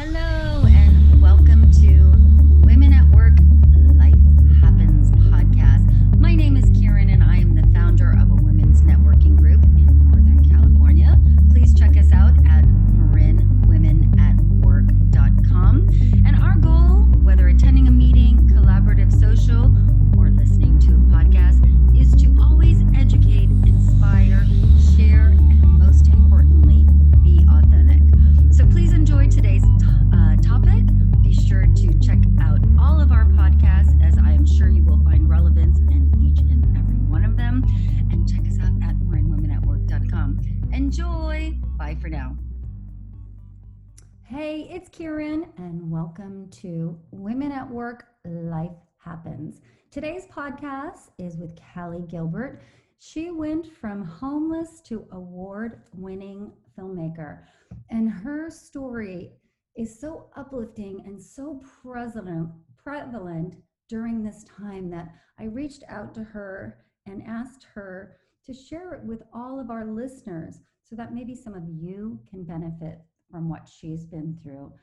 Hello, and welcome to Women at Work Life Happens podcast. My name is Karen, and I am the founder of a women's networking group in Northern California. Please check us out at marinwomenatwork.com. And our goal, whether attending a meeting, collaborative social, or listening to a podcast, is to always educate, inspire, share, and most importantly, be authentic. So please enjoy today's topic. Be sure to check out all of our podcasts, as I am sure you will find relevance in each and every one of them. And check us out at marinwomenatwork.com. Enjoy. Bye for now. Hey, it's Karen, and welcome to Women at Work Life Happens. Today's podcast is with Callie Gilbert. She went from homeless to award-winning filmmaker, and her story is so uplifting and so prevalent during this time that I reached out to her and asked her to share it with all of our listeners so that maybe some of you can benefit from what she's been through.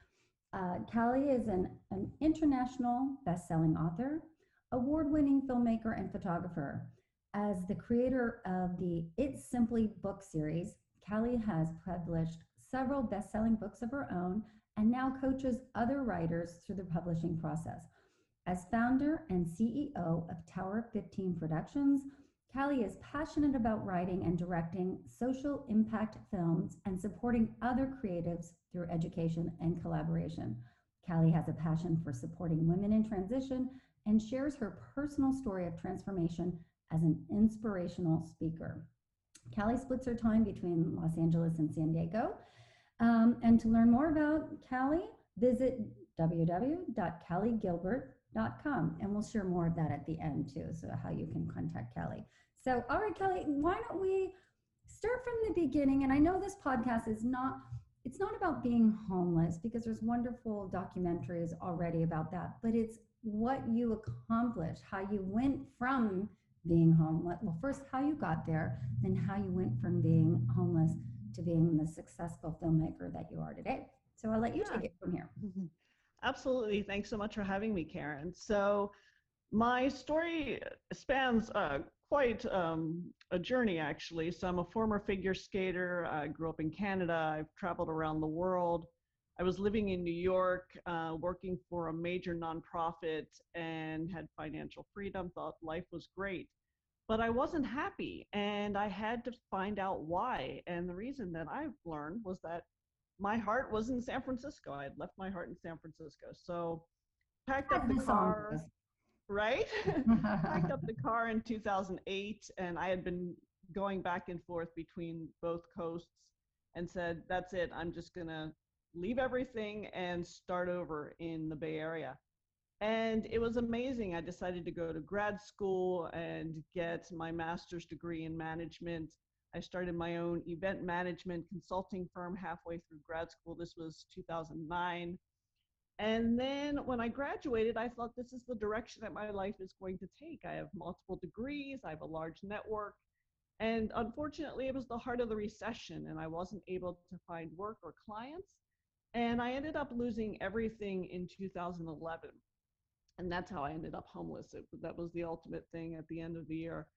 Callie is an international best-selling author, award-winning filmmaker, and photographer. As the creator of the It's Simply book series, Callie has published several best-selling books of her own and now coaches other writers through the publishing process. As founder and CEO of Tower 15 Productions, Callie is passionate about writing and directing social impact films and supporting other creatives through education and collaboration. Callie has a passion for supporting women in transition and shares her personal story of transformation as an inspirational speaker. Callie splits her time between Los Angeles and San Diego. And to learn more about Callie, visit www.calliegilbert.com. And we'll share more of that at the end too, so how you can contact Callie. So, all right, Callie, why don't we start from the beginning? And I know this podcast is it's not about being homeless, because there's wonderful documentaries already about that, but it's what you accomplished, how you went from being homeless. Well, first, how you got there, then how you went from being homeless to being the successful filmmaker that you are today. So I'll let you take it from here. Absolutely. Thanks so much for having me, Karen. So my story spans quite a journey, actually. So I'm a former figure skater. I grew up in Canada. I've traveled around the world. I was living in New York, working for a major nonprofit, and had financial freedom, thought life was great. But I wasn't happy, and I had to find out why. And the reason that I've learned was that my heart was in San Francisco. I had left my heart in San Francisco. So packed up the car, right? Packed up the car in 2008, and I had been going back and forth between both coasts and said, that's it. I'm just going to leave everything and start over in the Bay Area. And it was amazing. I decided to go to grad school and get my master's degree in management. I started my own event management consulting firm halfway through grad school. This was 2009. And then when I graduated, I thought, this is the direction that my life is going to take. I have multiple degrees, I have a large network. And unfortunately, it was the heart of the recession, and I wasn't able to find work or clients. And I ended up losing everything in 2011. And that's how I ended up homeless. That was the ultimate thing at the end of the year.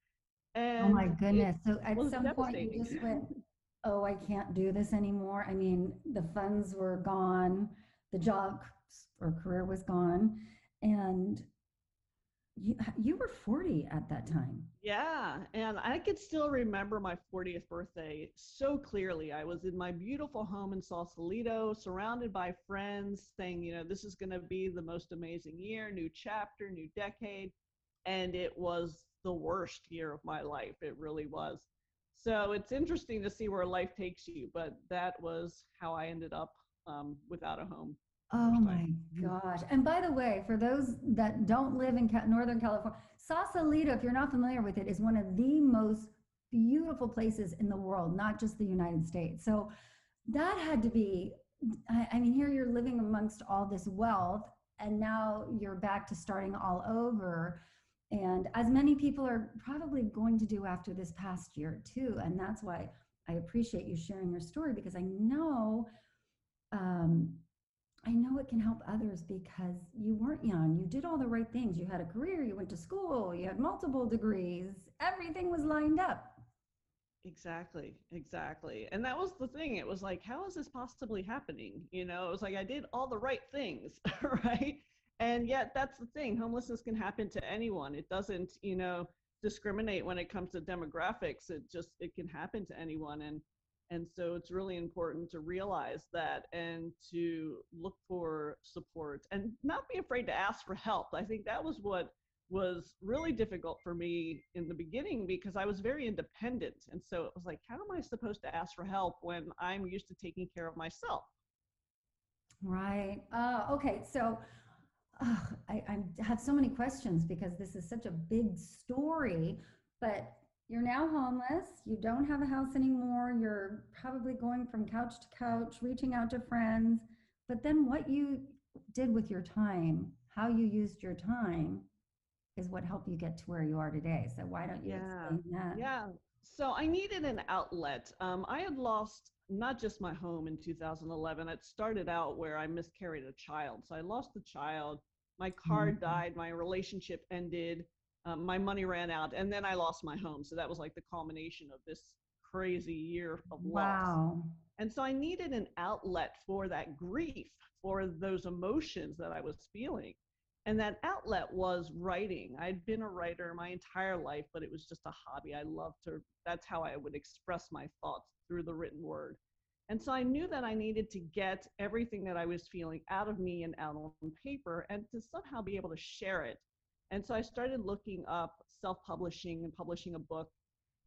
And oh my goodness. So at some point you just went, oh, I can't do this anymore. I mean, the funds were gone, the job or career was gone, and you were 40 at that time. Yeah, and I could still remember my 40th birthday so clearly. I was in my beautiful home in Sausalito, surrounded by friends, saying, this is going to be the most amazing year, new chapter, new decade. And it was the worst year of my life. It really was. So it's interesting to see where life takes you, but that was how I ended up without a home. Oh my gosh. And by the way, for those that don't live in Northern California, Sausalito, if you're not familiar with it, is one of the most beautiful places in the world, not just the United States. So that had to be, I mean, here you're living amongst all this wealth, and now you're back to starting all over. And as many people are probably going to do after this past year too. And that's why I appreciate you sharing your story, because I know I know it can help others because you weren't young. You did all the right things. You had a career, you went to school, you had multiple degrees, everything was lined up. Exactly, exactly. And that was the thing. It was like, how is this possibly happening? It was like I did all the right things, right? And yet that's the thing. Homelessness can happen to anyone. It doesn't, discriminate when it comes to demographics. It can happen to anyone. And so it's really important to realize that and to look for support and not be afraid to ask for help. I think that was what was really difficult for me in the beginning because I was very independent. And so it was like, how am I supposed to ask for help when I'm used to taking care of myself? Right. Okay. So I have so many questions because this is such a big story, but you're now homeless. You don't have a house anymore. You're probably going from couch to couch, reaching out to friends. But then what you did with your time, how you used your time, is what helped you get to where you are today. So why don't you Yeah. explain that? Yeah. So I needed an outlet. I had lost not just my home in 2011. It started out where I miscarried a child. So I lost the child. My car Mhm. died. My relationship ended. My money ran out. And then I lost my home. So that was like the culmination of this crazy year of loss. Wow. And so I needed an outlet for that grief, for those emotions that I was feeling. And that outlet was writing. I'd been a writer my entire life, but it was just a hobby. I loved to, that's how I would express my thoughts through the written word. And so I knew that I needed to get everything that I was feeling out of me and out on paper and to somehow be able to share it. And so I started looking up self publishing and publishing a book,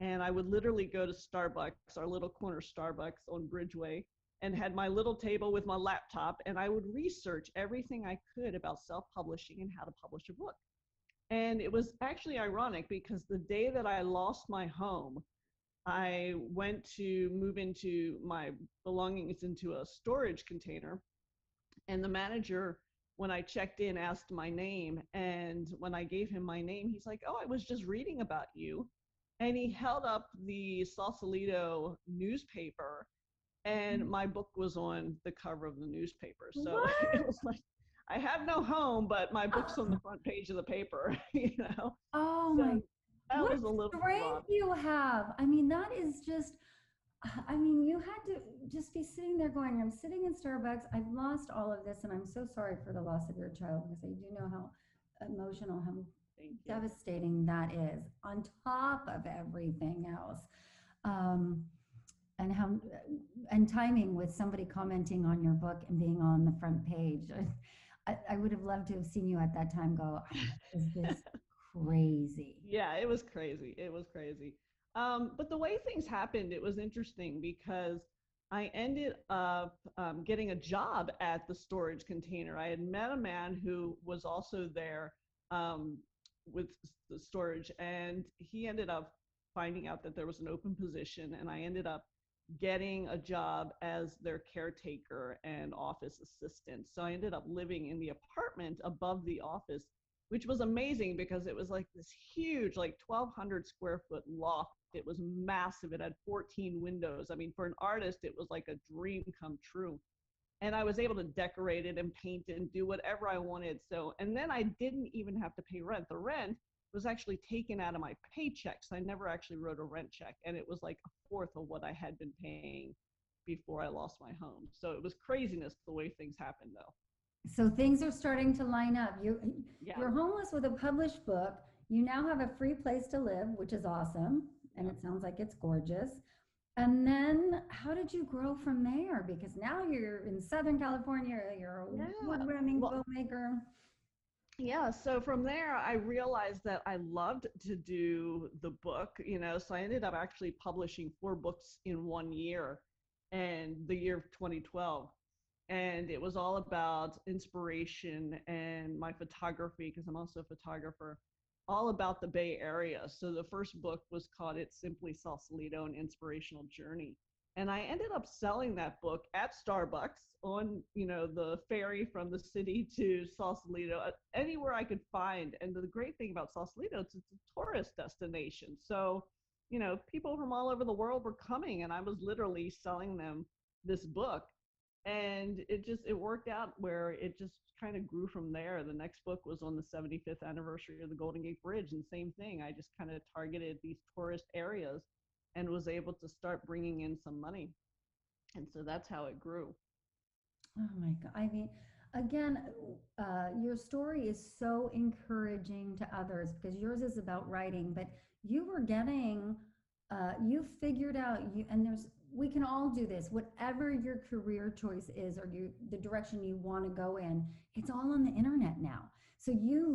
and I would literally go to Starbucks, our little corner Starbucks on Bridgeway, and had my little table with my laptop, and I would research everything I could about self-publishing and how to publish a book. And it was actually ironic because the day that I lost my home, I went to move into my belongings into a storage container, and the manager, when I checked in, asked my name. And when I gave him my name, he's like, "Oh, I was just reading about you." And he held up the Sausalito newspaper, and my book was on the cover of the newspaper. So it What? was like, I have no home, but my book's on the front page of the paper, you know? Oh my, So that what was a little strength rough. you have. I mean, that is just, I mean, you had to just be sitting there going, I'm sitting in Starbucks. I've lost all of this, and I'm so sorry for the loss of your child because I do know how emotional, how Thank you. devastating that is on top of everything else. Um, and how and timing with somebody commenting on your book and being on the front page. I would have loved to have seen you at that time go, is this crazy? Yeah, it was crazy. It was crazy. But the way things happened, it was interesting because I ended up getting a job at the storage container. I had met a man who was also there um, with the storage, and he ended up finding out that there was an open position, and I ended up getting a job as their caretaker and office assistant. So I ended up living in the apartment above the office, which was amazing because it was like this huge, like 1,200 square foot loft. It was massive. It had 14 windows. I mean, for an artist, it was like a dream come true. And I was able to decorate it and paint it and do whatever I wanted. So, and then I didn't even have to pay rent. The rent was actually taken out of my paychecks. I never actually wrote a rent check. And it was like a fourth of what I had been paying before I lost my home. So it was craziness the way things happened, though. So things are starting to line up. Yeah. You're homeless with a published book. You now have a free place to live, which is awesome, and Yeah. it sounds like it's gorgeous. And then how did you grow from there? Because now you're in Southern California, you're a Yeah. wood-burning Well, filmmaker. yeah, so from there I realized that I loved to do the book, so I ended up actually publishing 4 books in 1 year, and the year of 2012. And it was all about inspiration and my photography, because I'm also a photographer, all about the Bay Area. So the first book was called It's Simply Sausalito, an Inspirational Journey. And I ended up selling that book at Starbucks on, the ferry from the city to Sausalito, anywhere I could find. And the great thing about Sausalito is it's a tourist destination. So, people from all over the world were coming, and I was literally selling them this book. And it worked out where it just kind of grew from there. The next book was on the 75th anniversary of the Golden Gate Bridge, and same thing. I just kind of targeted these tourist areas and was able to start bringing in some money. And so that's how it grew. Oh my God. I mean, again, your story is so encouraging to others because yours is about writing, but you were getting, you figured out you, and we can all do this, whatever your career choice is or the direction you want to go in, it's all on the internet now. So you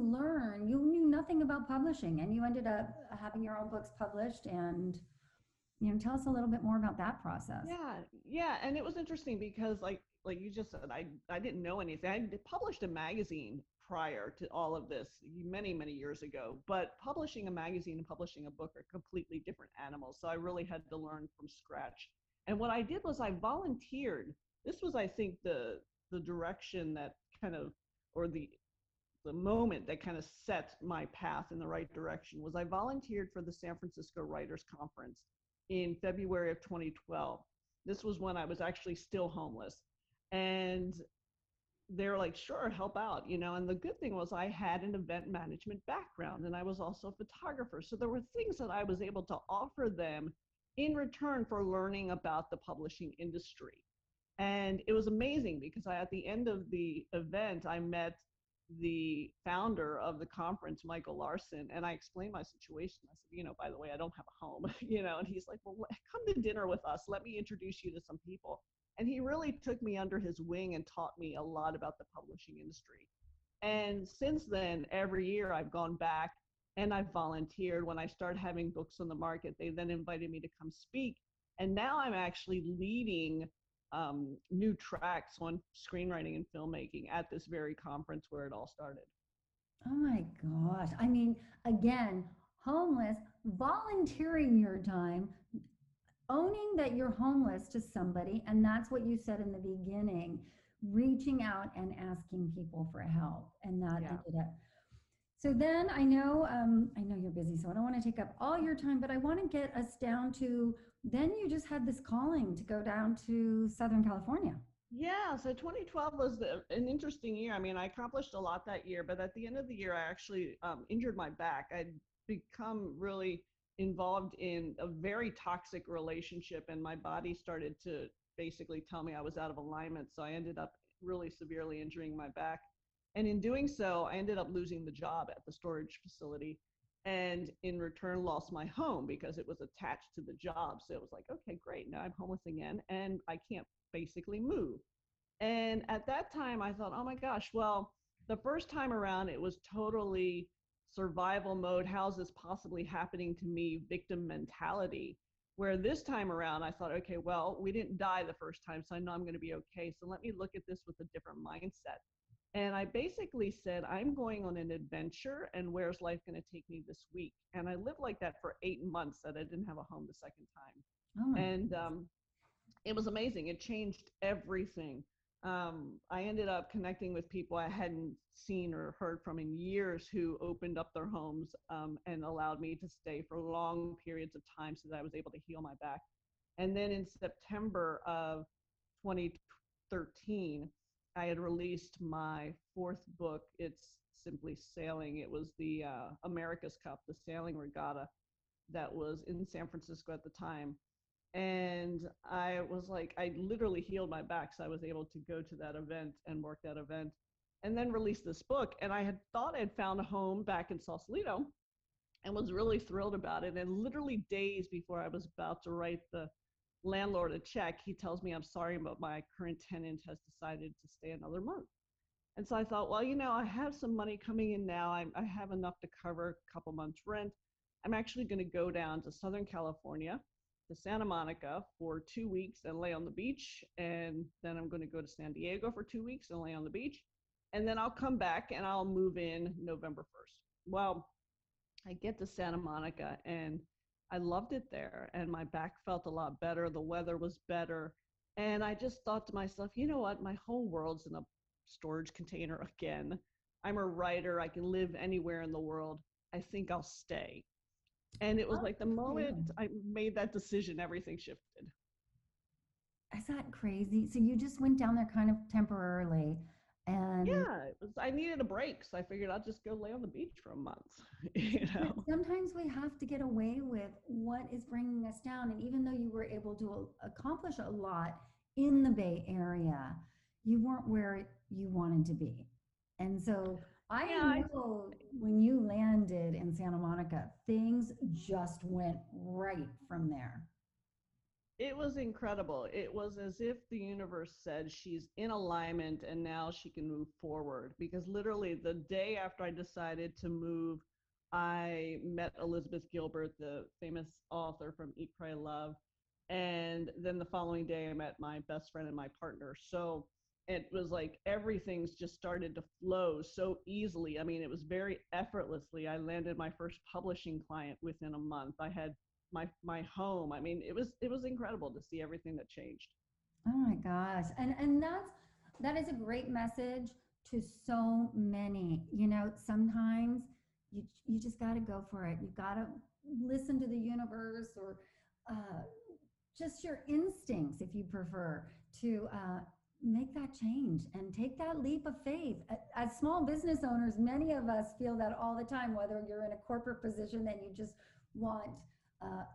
knew nothing about publishing and you ended up having your own books published and, tell us a little bit more about that process. Yeah, yeah, and it was interesting because like you just said, I didn't know anything. I published a magazine prior to all of this many years ago, but publishing a magazine and publishing a book are completely different animals. So I really had to learn from scratch. And what I did was I volunteered. This was, I think, the direction that kind of, or the moment that kind of set my path in the right direction was I volunteered for the San Francisco Writers Conference in February of 2012. This was when I was actually still homeless. And they're like, sure, help out, And the good thing was I had an event management background and I was also a photographer. So there were things that I was able to offer them in return for learning about the publishing industry. And it was amazing because at the end of the event, I met the founder of the conference, Michael Larson, and I explained my situation. I said, by the way, I don't have a home, and he's like, well, come to dinner with us. Let me introduce you to some people. And he really took me under his wing and taught me a lot about the publishing industry. And since then, every year I've gone back and I've volunteered. When I started having books on the market, they then invited me to come speak. And now I'm actually leading new tracks on screenwriting and filmmaking at this very conference where it all started. Oh my gosh. I mean, again, homeless, volunteering your time, owning that you're homeless to somebody, and that's what you said in the beginning, reaching out and asking people for help. And that Yeah. ended up. So then I know you're busy, so I don't want to take up all your time, but I want to get us down to, then you just had this calling to go down to Southern California. Yeah, so 2012 was an interesting year. I mean, I accomplished a lot that year, but at the end of the year, I actually injured my back. I'd become really involved in a very toxic relationship, and my body started to basically tell me I was out of alignment. So I ended up really severely injuring my back. And in doing so, I ended up losing the job at the storage facility. And in return, lost my home because it was attached to the job. So it was like, okay, great. Now I'm homeless again, and I can't basically move. And at that time, I thought, oh my gosh, well, the first time around, it was totally survival mode. How's this possibly happening to me? Victim mentality. Where this time around, I thought, okay, well, we didn't die the first time, so I know I'm going to be okay. So let me look at this with a different mindset. And I basically said, I'm going on an adventure, and where's life going to take me this week? And I lived like that for 8 months that I didn't have a home the second time. Oh my And goodness. it was amazing. It changed everything. I ended up connecting with people I hadn't seen or heard from in years who opened up their homes and allowed me to stay for long periods of time so that I was able to heal my back. And then in September of 2013, I had released my fourth book. It's simply sailing. It was the America's Cup, the sailing regatta that was in San Francisco at the time. And I was like, I literally healed my back. So I was able to go to that event and work that event and then release this book. And I had thought I'd found a home back in Sausalito and was really thrilled about it. And literally days before I was about to write the landlord a check, he tells me, I'm sorry, but my current tenant has decided to stay another month. And so I thought, well, I have some money coming in now. I have enough to cover a couple months rent. I'm actually going to go down to Southern California, to Santa Monica for 2 weeks and lay on the beach. And then I'm going to go to San Diego for 2 weeks and lay on the beach. And then I'll come back and I'll move in November 1st. Well, I get to Santa Monica and I loved it there. And my back felt a lot better. The weather was better. And I just thought to myself, you know what? My whole world's in a storage container again. I'm a writer. I can live anywhere in the world. I think I'll stay. And it was Oh, like the good for you. moment I made that decision, everything shifted. Is that crazy? So you just went down there kind of temporarily and Yeah, it was, I needed a break, so I figured I'll just go lay on the beach for a month, but sometimes we have to get away with what is bringing us down. And even though you were able to accomplish a lot in the Bay Area, you weren't where you wanted to be. And so I Yeah, know when you landed in Santa Monica, things just went right from there. it was incredible. It was as if the universe said she's in alignment and now she can move forward. Because literally the day after I decided to move, I met Elizabeth Gilbert, the famous author from Eat, Pray, Love. And then the following day, I met my best friend and my partner. So it was like everything's just started to flow so easily. I mean, it was very effortlessly. I landed my first publishing client within a month. I had my home. I mean, it was incredible to see everything that changed. Oh my gosh. And that is a great message to so many. You know, sometimes you just got to go for it. You got to listen to the universe or uh, just your instincts, if you prefer, to make that change and take that leap of faith. As small business owners, many of us feel that all the time, whether you're in a corporate position that you just want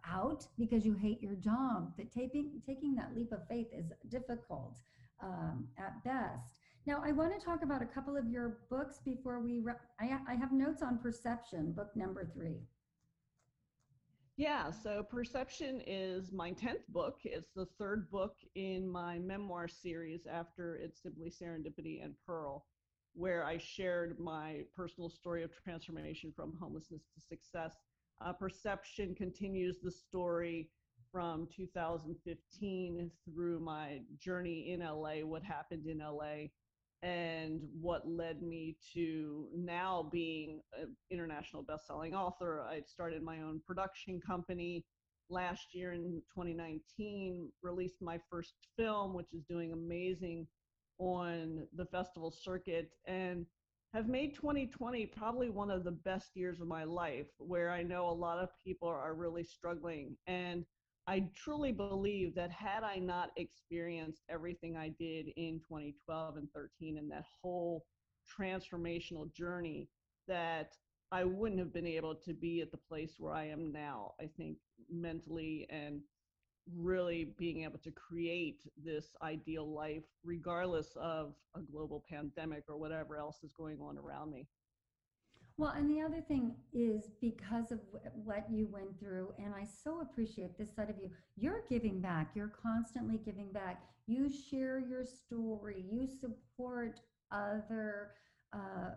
out because you hate your job. That taking that leap of faith is difficult at best. Now, I want to talk about a couple of your books before I have notes on perception, book number 3. Yeah, so Perception is my 10th book. It's the third book in my memoir series after It's Simply Serendipity and Pearl, where I shared my personal story of transformation from homelessness to success. Perception continues the story from 2015 through my journey in LA, what happened in LA, and what led me to now being an international best-selling author. I started my own production company last year in 2019, released my first film, which is doing amazing on the festival circuit, and have made 2020 probably one of the best years of my life, where I know a lot of people are really struggling. And I truly believe that had I not experienced everything I did in 2012 and 13 and that whole transformational journey, that I wouldn't have been able to be at the place where I am now, I think, mentally, and really being able to create this ideal life, regardless of a global pandemic or whatever else is going on around me. Well, and the other thing is because of what you went through, and I so appreciate this side of you, you're giving back. You're constantly giving back. You share your story. You support other uh,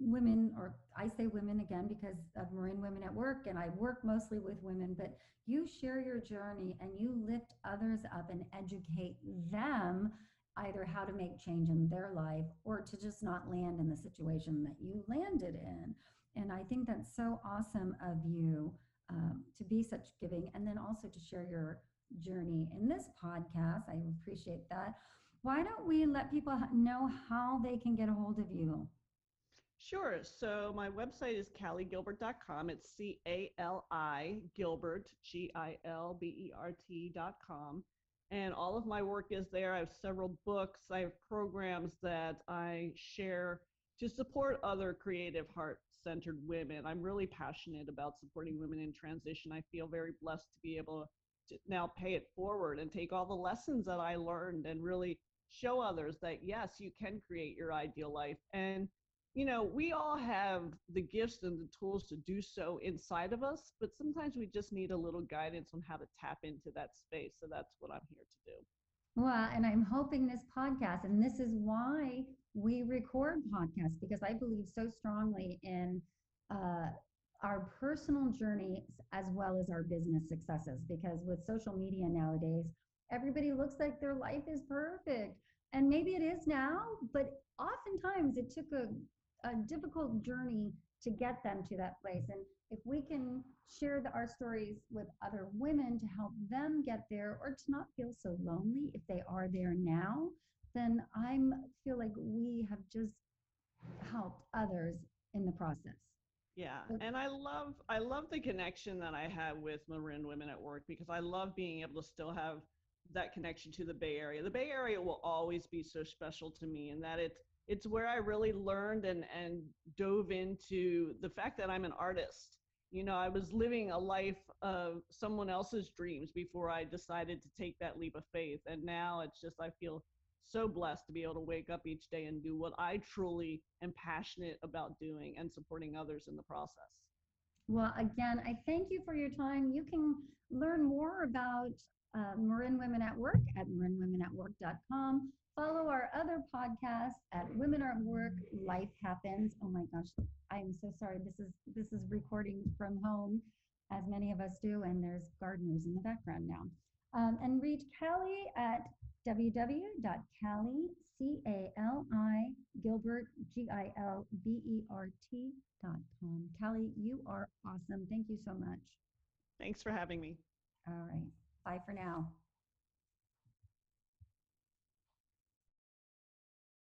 women, or I say women again because of Marin Women at Work, and I work mostly with women, but you share your journey and you lift others up and educate them either how to make change in their life or to just not land in the situation that you landed in. And I think that's so awesome of you to be such giving and then also to share your journey in this podcast. I appreciate that. Why don't we let people know how they can get a hold of you? Sure. So my website is calligilbert.com. It's CALI Gilbert, GILBERT.com. And all of my work is there. I have several books. I have programs that I share to support other creative, heart centered women. I'm really passionate about supporting women in transition. I feel very blessed to be able to now pay it forward and take all the lessons that I learned and really show others that, yes, you can create your ideal life. And we all have the gifts and the tools to do so inside of us, but sometimes we just need a little guidance on how to tap into that space. So that's what I'm here to do. Well, and I'm hoping this podcast, and this is why we record podcasts, because I believe so strongly in uh, our personal journeys as well as our business successes. Because with social media nowadays, everybody looks like their life is perfect. And maybe it is now, but oftentimes it took a difficult journey to get them to that place. And if we can share our stories with other women to help them get there or to not feel so lonely if they are there now, then I feel like we have just helped others in the process. Yeah, So, and I love the connection that I have with Marin Women at Work, because I love being able to still have that connection to the Bay Area. The Bay Area will always be so special to me, and that it's where I really learned and dove into the fact that I'm an artist. You know, I was living a life of someone else's dreams before I decided to take that leap of faith. And now it's just, I feel so blessed to be able to wake up each day and do what I truly am passionate about doing and supporting others in the process. Well, again, I thank you for your time. You can learn more about Marin Women at Work at marinwomenatwork.com. Follow our other podcasts at Women at Work Life Happens. Oh my gosh, I'm so sorry. This is recording from home, as many of us do, and there's gardeners in the background now. And reach Callie at www.CalliGilbert.com. Callie, you are awesome. Thank you so much. Thanks for having me. All right. Bye for now.